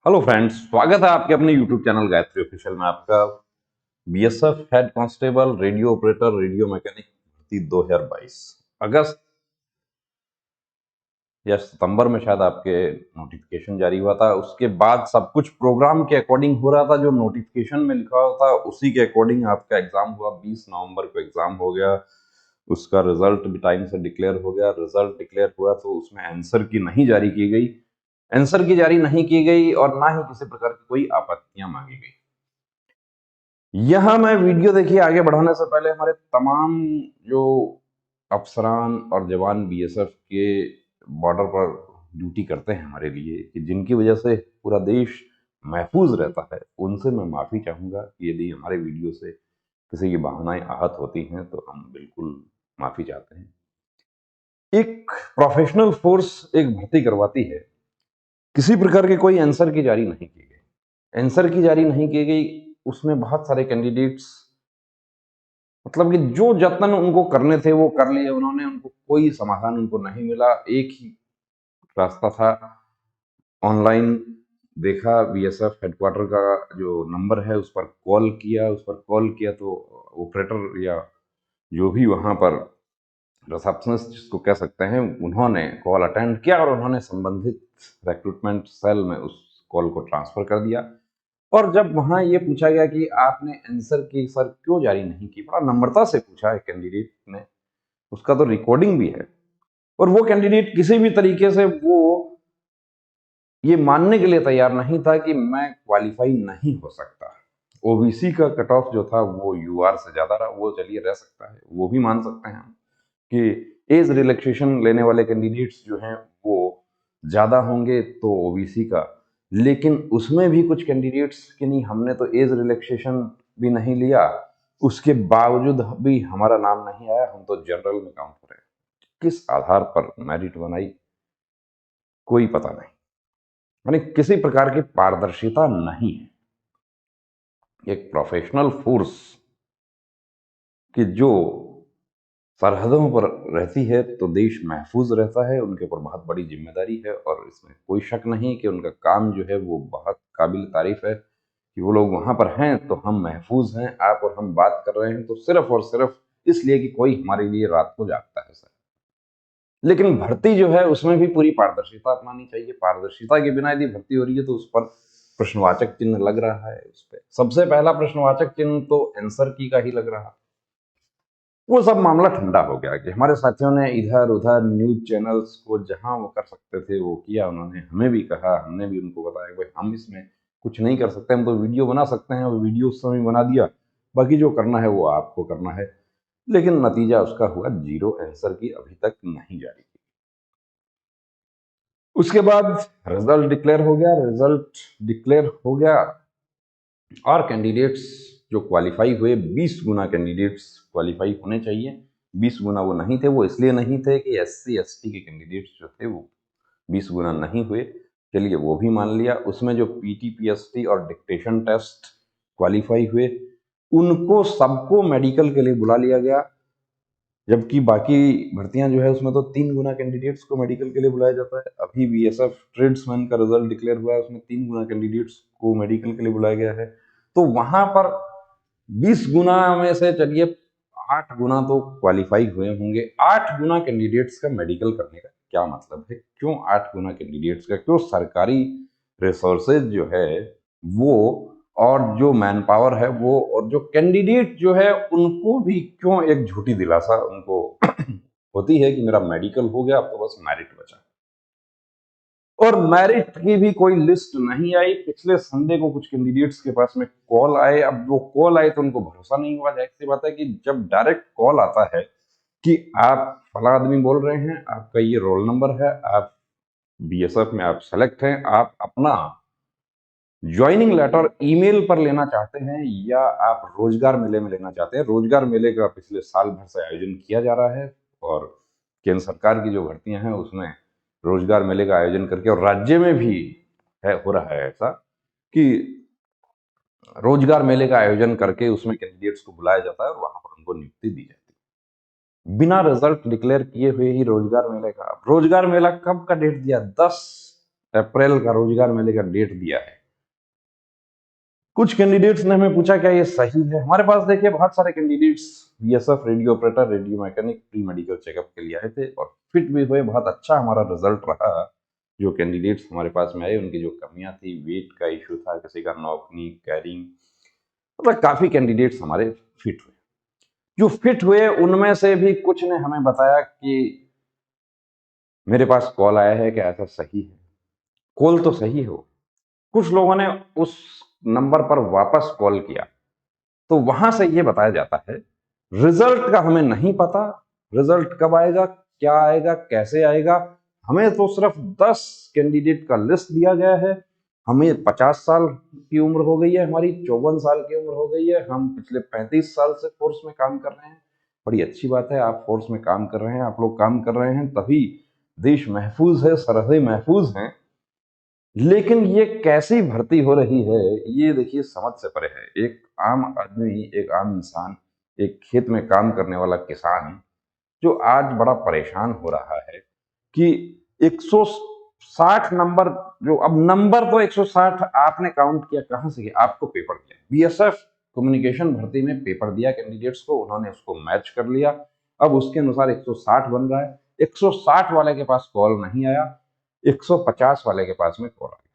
Hello friends, स्वागत है आपके अपने यूट्यूब चैनल गायत्री ऑफिशियल में। आपका BSF head constable radio operator radio mechanic भर्ती 2022 अगस्त या सितंबर में शायद आपके नोटिफिकेशन जारी हुआ था। उसके बाद सब कुछ प्रोग्राम के अकॉर्डिंग हो रहा था, जो नोटिफिकेशन में लिखा हुआ था उसी के अकॉर्डिंग आपका एग्जाम हुआ। 20 नवंबर को एग्जाम हो गया, उसका रिजल्ट भी टाइम से डिक्लेयर हो गया। रिजल्ट डिक्लेयर हुआ तो उसमें आंसर की नहीं जारी की गई, आंसर की जारी नहीं की गई और ना ही किसी प्रकार की कोई आपत्तियां मांगी गई। यहां मैं वीडियो देखिए आगे बढ़ाने से पहले हमारे तमाम जो अफसरान और जवान बीएसएफ के बॉर्डर पर ड्यूटी करते हैं हमारे लिए, कि जिनकी वजह से पूरा देश महफूज रहता है, उनसे मैं माफी चाहूंगा कि यदि हमारे वीडियो से किसी की भावनाएं आहत होती हैं तो हम बिल्कुल माफी चाहते हैं। एक प्रोफेशनल फोर्स एक भर्ती करवाती है, किसी प्रकार के कोई आंसर की जारी नहीं की गई। आंसर की जारी नहीं की गई, उसमें बहुत सारे कैंडिडेट्स, मतलब कि जो जतन उनको करने थे वो कर लिए उन्होंने, उनको कोई समाधान उनको नहीं मिला। एक ही रास्ता था, ऑनलाइन देखा, बीएसएफ हेडक्वार्टर का जो नंबर है उस पर कॉल किया। उस पर कॉल किया तो ऑपरेटर या जो भी वहां पर रिसेप्शनिस्ट जिसको कह सकते हैं, उन्होंने कॉल अटेंड किया और उन्होंने संबंधित रिक्रूटमेंट सेल में उस कॉल को ट्रांसफर कर दिया। और जब वहां ये पूछा गया कि आपने आंसर की सर क्यों जारी नहीं की, बड़ा नम्रता से पूछा है कैंडिडेट ने, उसका तो रिकॉर्डिंग भी है। और वो कैंडिडेट किसी भी तरीके से वो ये मानने के लिए तैयार नहीं था कि मैं क्वालिफाई नहीं हो सकता। ओबीसी का कट ऑफ जो था वो यूआर से ज्यादा रहा, वो चलिए रह सकता है, वो भी मान सकते हैं हम कि एज रिलैक्सेशन लेने वाले कैंडिडेट्स जो हैं वो ज्यादा होंगे तो ओबीसी का। लेकिन उसमें भी कुछ कैंडिडेट्स कि नहीं, हमने तो एज रिलैक्सेशन भी नहीं लिया, उसके बावजूद भी हमारा नाम नहीं आया, हम तो जनरल में काउंट हो रहे हैं। किस आधार पर मेरिट बनाई, कोई पता नहीं। यानी किसी प्रकार की पारदर्शिता नहीं है। एक प्रोफेशनल फोर्स की जो सरहदों पर रहती है तो देश महफूज रहता है, उनके ऊपर बहुत बड़ी जिम्मेदारी है और इसमें कोई शक नहीं कि उनका काम जो है वो बहुत काबिल तारीफ है कि वो लोग वहां पर हैं तो हम महफूज हैं। आप और हम बात कर रहे हैं तो सिर्फ और सिर्फ इसलिए कि कोई हमारे लिए रात को जागता है सर। लेकिन भर्ती जो है उसमें भी पूरी पारदर्शिता अपनानी चाहिए। पारदर्शिता के बिना यदि भर्ती हो रही है तो उस पर प्रश्नवाचक चिन्ह लग रहा है। उस पर सबसे पहला प्रश्नवाचक चिन्ह तो आंसर की का ही लग रहा। वो सब मामला ठंडा हो गया कि हमारे साथियों ने इधर उधर न्यूज चैनल्स को जहां वो कर सकते थे वो किया। उन्होंने हमें भी कहा, हमने भी उनको बताया कि भाई हम इसमें कुछ नहीं कर सकते, हम तो वीडियो बना सकते हैं। वो वीडियो उस समय बना दिया, बाकी जो करना है वो आपको करना है। लेकिन नतीजा उसका हुआ जीरो, आंसर की अभी तक नहीं जारी की। उसके बाद रिजल्ट डिक्लेयर हो गया। रिजल्ट डिक्लेयर हो गया और कैंडिडेट्स जो क्वालिफाई हुए, 20 गुना कैंडिडेट्स क्वालिफाई होने चाहिए। 20 गुना वो नहीं थे। वो इसलिए नहीं थे कि एससी एसटी के कैंडिडेट्स जो थे वो 20 गुना नहीं हुए। चलिए वो भी मान लिया। उसमें जो पीटी पीएसटी और डिक्टेशन टेस्ट क्वालिफाई हुए, उनको सबको मेडिकल के लिए बुला लिया गया। जबकि बाकी भर्तियां जो है उसमें तो 3 गुना कैंडिडेट्स को मेडिकल के लिए बुलाया जाता है। अभी बीएसएफ ट्रेड्समैन का रिजल्ट डिक्लेयर हुआ है, उसमें 3 गुना कैंडिडेट्स को मेडिकल के लिए बुलाया गया है। तो वहां पर 20 गुना में से चलिए 8 गुना तो क्वालिफाई हुए होंगे। 8 गुना कैंडिडेट्स का मेडिकल करने का क्या मतलब है? क्यों 8 गुना कैंडिडेट्स का? क्यों सरकारी रिसोर्सेज जो है वो, और जो मैन पावर है वो, और जो कैंडिडेट जो है उनको भी क्यों एक झूठी दिलासा उनको होती है कि मेरा मेडिकल हो गया, अब तो बस मेरिट बचा। और मेरिट की भी कोई लिस्ट नहीं आई। पिछले संडे को कुछ कैंडिडेट्स के पास में कॉल आए। अब वो कॉल आए तो उनको भरोसा नहीं हुआ। जाहिर सी बात है कि जब डायरेक्ट कॉल आता है कि आप फला आदमी बोल रहे हैं, आपका ये रोल नंबर है, आप बीएसएफ में आप सेलेक्ट हैं, आप अपना ज्वाइनिंग लेटर ईमेल पर लेना चाहते हैं या आप रोजगार मेले में लेना चाहते हैं। रोजगार मेले का पिछले साल भर से आयोजन किया जा रहा है और केंद्र सरकार की जो भर्तियां हैं उसमें रोजगार मेले का आयोजन करके, और राज्य में भी है, हो रहा है ऐसा कि रोजगार मेले का आयोजन करके उसमें कैंडिडेट्स को बुलाया जाता है और वहां पर उनको नियुक्ति दी जाती है बिना रिजल्ट डिक्लेयर किए हुए ही। रोजगार मेले का, रोजगार मेला कब का डेट दिया? 10 अप्रैल का रोजगार मेले का डेट दिया है। कुछ कैंडिडेट्स ने हमें पूछा क्या ये सही है। हमारे पास देखिए बहुत सारे candidates BSF, radio operator, radio mechanic pre medical checkup के लिए आए थे और फिट भी हुए। बहुत अच्छा हमारा रिजल्ट रहा। जो कैंडिडेट्स हमारे पास में आए उनकी जो कमियां थी, वेट का इशू था, किसी का नॉकनी कैरिंग, मतलब काफी कैंडिडेट्स हमारे फिट हुए। जो फिट हुए उनमें से भी कुछ ने हमें बताया कि मेरे पास कॉल आया है कि ऐसा सही है। कॉल तो सही हो, कुछ लोगों ने उस नंबर पर वापस कॉल किया, तो वहां से ये बताया जाता है रिजल्ट का हमें नहीं पता। रिजल्ट कब आएगा, क्या आएगा, कैसे आएगा, हमें तो सिर्फ 10 कैंडिडेट का लिस्ट दिया गया है। हमें 50 साल की उम्र हो गई है, हमारी 54 साल की उम्र हो गई है, हम पिछले 35 साल से फोर्स में काम कर रहे हैं। बड़ी अच्छी बात है, आप फोर्स में काम कर रहे हैं, आप लोग काम कर रहे हैं, तभी देश महफूज है, सरहदें महफूज हैं। लेकिन ये कैसी भर्ती हो रही है, ये देखिए समझ से परे है। एक आम आदमी, एक आम इंसान, एक खेत में काम करने वाला किसान जो आज बड़ा परेशान हो रहा है कि 160 नंबर, जो अब नंबर तो 160 आपने काउंट किया कहां से किया, आपको पेपर दिया बीएसएफ कम्युनिकेशन भर्ती में पेपर दिया कैंडिडेट्स को, उन्होंने उसको मैच कर लिया। अब उसके अनुसार 160 बन रहा है। 160 वाले के पास कॉल नहीं आया, 150 वाले के पास में कॉल आया।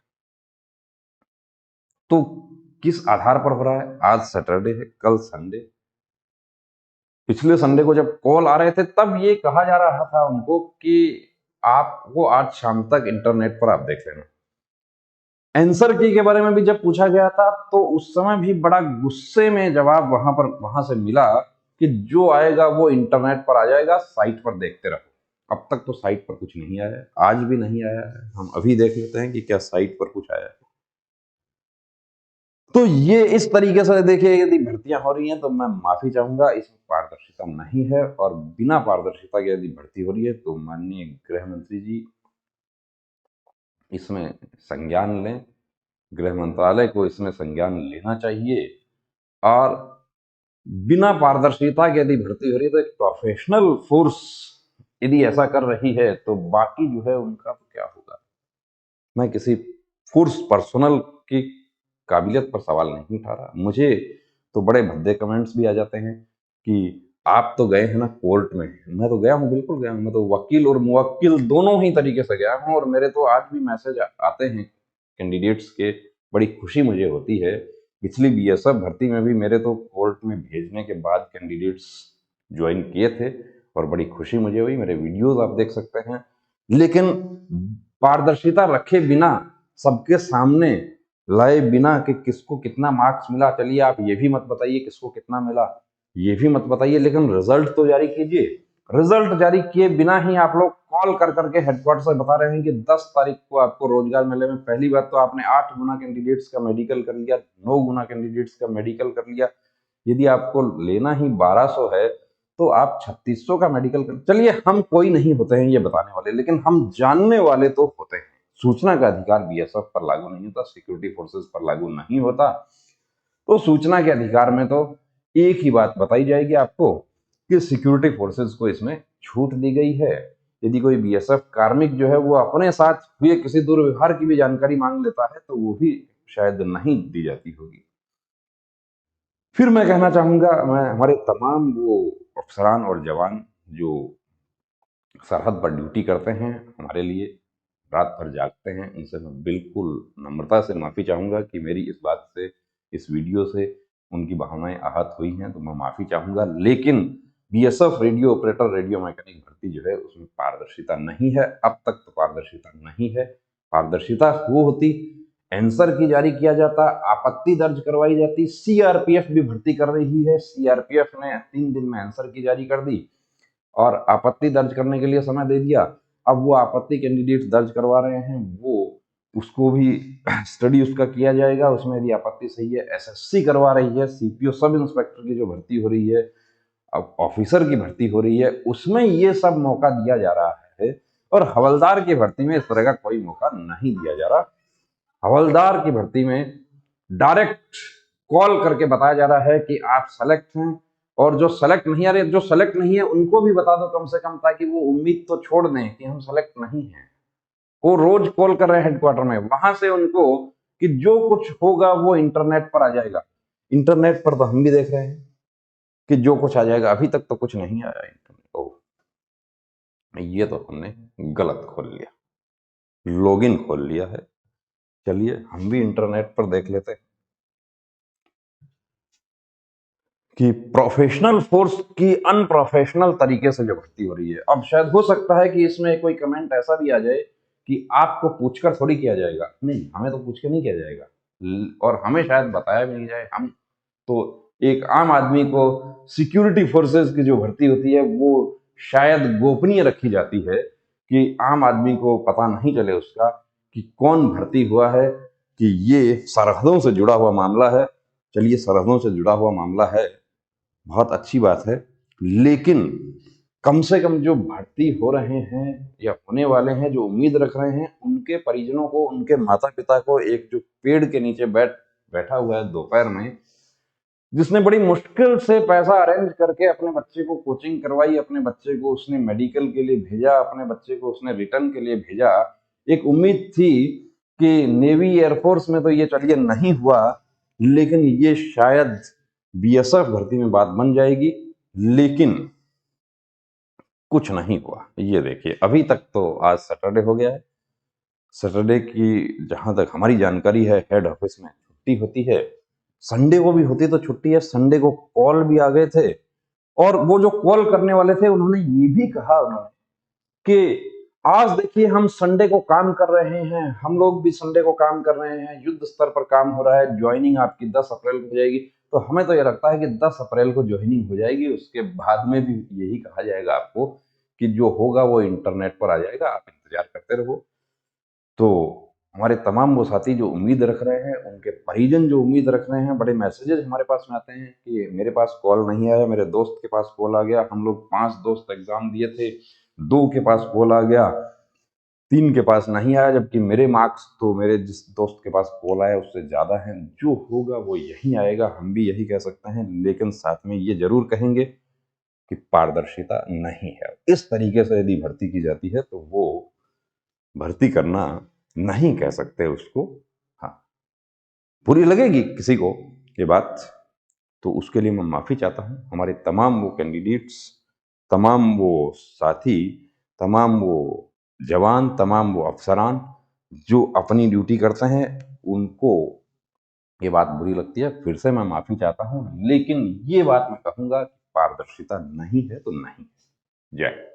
तो किस आधार पर हो रहा है? आज सैटरडे है, कल संडे। पिछले संडे को जब कॉल आ रहे थे तब ये कहा जा रहा था उनको कि आपको आज शाम तक इंटरनेट पर आप देख लेना। आंसर की के बारे में भी जब पूछा गया था तो उस समय भी बड़ा गुस्से में जवाब वहां से मिला कि जो आएगा वो इंटरनेट पर आ जाएगा, साइट पर देखते रहो। अब तक तो साइट पर कुछ नहीं आया है, आज भी नहीं आया है। हम अभी देख लेते हैं कि क्या साइट पर कुछ आया है। तो ये इस तरीके से देखिए, यदि भर्तियां हो रही हैं तो मैं माफी चाहूंगा, इसमें पारदर्शिता नहीं है। और बिना पारदर्शिता के यदि भर्ती हो रही है तो माननीय गृह मंत्री जी इसमें संज्ञान लें, गृह मंत्रालय को इसमें संज्ञान लेना चाहिए। और बिना पारदर्शिता के यदि भर्ती हो रही है तो एक प्रोफेशनल फोर्स यदि ऐसा कर रही है तो बाकी जो है उनका तो क्या होगा। मैं किसी फोर्स पर्सनल की काबिलियत पर सवाल नहीं उठा रहा। मुझे तो बड़े भद्दे कमेंट्स भी आ जाते हैं कि आप तो गए हैं ना कोर्ट में। मैं तो गया हूँ, बिल्कुल गया हूँ। मैं तो वकील और मुवक्किल दोनों ही तरीके से गया हूँ और मेरे तो आज भी मैसेज आते हैं कैंडिडेट्स के, बड़ी खुशी मुझे होती है। पिछली बीएसएफ भर्ती में भी मेरे तो कोर्ट में भेजने के बाद कैंडिडेट्स ज्वाइन किए थे और बड़ी खुशी मुझे हुई। मेरे वीडियोस आप देख सकते हैं। लेकिन पारदर्शिता रखे बिना, सबके सामने लाए बिना कि किसको कितना मार्क्स मिला, चलिए आप ये भी मत बताइए किसको कितना मिला, ये भी मत बताइए, लेकिन रिजल्ट तो जारी कीजिए। रिजल्ट जारी किए बिना ही आप लोग कॉल कर करके हेडक्वार्टर से बता रहे हैं कि 10 तारीख को आपको रोजगार मेले में। पहली बात तो आपने 8 गुना कैंडिडेट्स का मेडिकल कर लिया, 9 गुना कैंडिडेट्स का मेडिकल कर लिया। यदि आपको लेना ही 1200 है तो आप 3600 का मेडिकल कर, चलिए हम कोई नहीं होते हैं ये बताने वाले, लेकिन हम जानने वाले तो होते हैं। सूचना का अधिकार बीएसएफ पर लागू नहीं होता, सिक्योरिटी फोर्सेस पर लागू नहीं होता। तो सूचना के अधिकार में तो एक ही बात बताई जाएगी आपको कि सिक्योरिटी फोर्सेस को इसमें छूट दी गई है। यदि कोई बीएसएफ कार्मिक जो है वो अपने साथ हुए किसी दुर्व्यवहार की भी जानकारी मांग लेता है तो वो भी शायद नहीं दी जाती होगी। फिर मैं कहना चाहूंगा, मैं हमारे तमाम वो अफसरान और जवान जो सरहद पर ड्यूटी करते हैं हमारे लिए, रात भर जागते हैं, उनसे मैं बिल्कुल नम्रता से माफ़ी चाहूँगा कि मेरी इस बात से, इस वीडियो से उनकी भावनाएं आहत हुई हैं, तो मैं माफ़ी चाहूँगा। लेकिन BSF radio operator, radio mechanic भर्ती जो है उसमें पारदर्शिता नहीं है, अब तक तो पारदर्शिता नहीं है। पारदर्शिता वो होती, आंसर की जारी किया जाता, आपत्ति दर्ज करवाई जाती। सीआरपीएफ भी भर्ती कर रही है, सीआरपीएफ ने 3 दिन में आंसर की जारी कर दी और आपत्ति दर्ज करने के लिए समय दे दिया। अब वो आपत्ति कैंडिडेट दर्ज करवा रहे हैं, वो उसको भी स्टडी उसका किया जाएगा, उसमें यदि आपत्ति सही है। एसएससी करवा रही है, सीपीओ सब इंस्पेक्टर की जो भर्ती हो रही है, अब ऑफिसर की भर्ती हो रही है, उसमें ये सब मौका दिया जा रहा है। और हवलदार की भर्ती में इस तरह का कोई मौका नहीं दिया जा रहा। हवलदार की भर्ती में डायरेक्ट कॉल करके बताया जा रहा है कि आप सेलेक्ट हैं, और जो सेलेक्ट नहीं आ रहे, जो सेलेक्ट नहीं है उनको भी बता दो कम से कम, ताकि वो उम्मीद तो छोड़ दें कि हम सेलेक्ट नहीं हैं। वो रोज कॉल कर रहे हैं हेडक्वार्टर में, वहां से उनको कि जो कुछ होगा वो इंटरनेट पर आ जाएगा। इंटरनेट पर तो हम भी देख रहे हैं कि जो कुछ आ जाएगा, अभी तक तो कुछ नहीं आया इंटरनेट। ओह, ये तो हमने गलत खोल लिया, लॉगिन खोल लिया है। चलिए हम भी इंटरनेट पर देख लेते हैं कि प्रोफेशनल फोर्स की अनप्रोफेशनल तरीके से जो भर्ती हो रही है। अब शायद हो सकता है कि इसमें कोई कमेंट ऐसा भी आ जाए कि आपको पूछकर थोड़ी किया जाएगा। नहीं, हमें तो पूछ के नहीं किया जाएगा, और हमें शायद बताया भी नहीं जाए। हम तो एक आम आदमी को सिक्योरिटी फोर्सेस की जो भर्ती होती है वो शायद गोपनीय रखी जाती है कि आम आदमी को पता नहीं चले उसका कि कौन भर्ती हुआ है, कि ये सरहदों से जुड़ा हुआ मामला है। चलिए, सरहदों से जुड़ा हुआ मामला है, बहुत अच्छी बात है, लेकिन कम से कम जो भर्ती हो रहे हैं या होने वाले हैं, जो उम्मीद रख रहे हैं, उनके परिजनों को, उनके माता पिता को, एक जो पेड़ के नीचे बैठा हुआ है दोपहर में, जिसने बड़ी मुश्किल से पैसा अरेंज करके अपने बच्चे को कोचिंग करवाई, अपने बच्चे को उसने मेडिकल के लिए भेजा, अपने बच्चे को उसने रिटर्न के लिए भेजा। एक उम्मीद थी कि नेवी एयरफोर्स में तो ये चलिए नहीं हुआ, लेकिन ये शायद बीएसएफ भर्ती में बात बन जाएगी, लेकिन कुछ नहीं हुआ। ये देखिए, अभी तक तो आज सैटरडे हो गया है। सैटरडे की जहां तक हमारी जानकारी है, हेड ऑफिस में छुट्टी होती है। संडे को भी होती तो छुट्टी है। संडे को कॉल भी आ गए थे, और वो जो कॉल करने वाले थे उन्होंने ये भी कहा कि आज देखिए हम संडे को काम कर रहे हैं, हम लोग भी संडे को काम कर रहे हैं, युद्ध स्तर पर काम हो रहा है, ज्वाइनिंग आपकी 10 अप्रैल को हो जाएगी। तो हमें तो ये लगता है कि 10 अप्रैल को ज्वाइनिंग हो जाएगी, उसके बाद में भी यही कहा जाएगा आपको कि जो होगा वो इंटरनेट पर आ जाएगा, आप इंतजार करते रहो। तो हमारे तमाम वो साथी जो उम्मीद रख रहे हैं, उनके परिजन जो उम्मीद रख रहे हैं, बड़े मैसेजेस हमारे पास में आते हैं कि मेरे पास कॉल नहीं आया, मेरे दोस्त के पास कॉल आ गया। हम लोग 5 दोस्त एग्जाम दिए थे, 2 के पास कॉल आ गया, 3 के पास नहीं आया, जबकि मेरे मार्क्स तो मेरे जिस दोस्त के पास कॉल आया उससे ज्यादा है। जो होगा वो यही आएगा, हम भी यही कह सकते हैं, लेकिन साथ में ये जरूर कहेंगे कि पारदर्शिता नहीं है। इस तरीके से यदि भर्ती की जाती है तो वो भर्ती करना नहीं कह सकते उसको। हाँ, बुरी लगेगी किसी को ये बात, तो उसके लिए मैं माफी चाहता हूं। हमारे तमाम वो कैंडिडेट्स, तमाम वो साथी, तमाम वो जवान, तमाम वो अफसरान जो अपनी ड्यूटी करते हैं, उनको ये बात बुरी लगती है। फिर से मैं माफी चाहता हूं, लेकिन ये बात मैं कहूंगा कि पारदर्शिता नहीं है तो नहीं। जय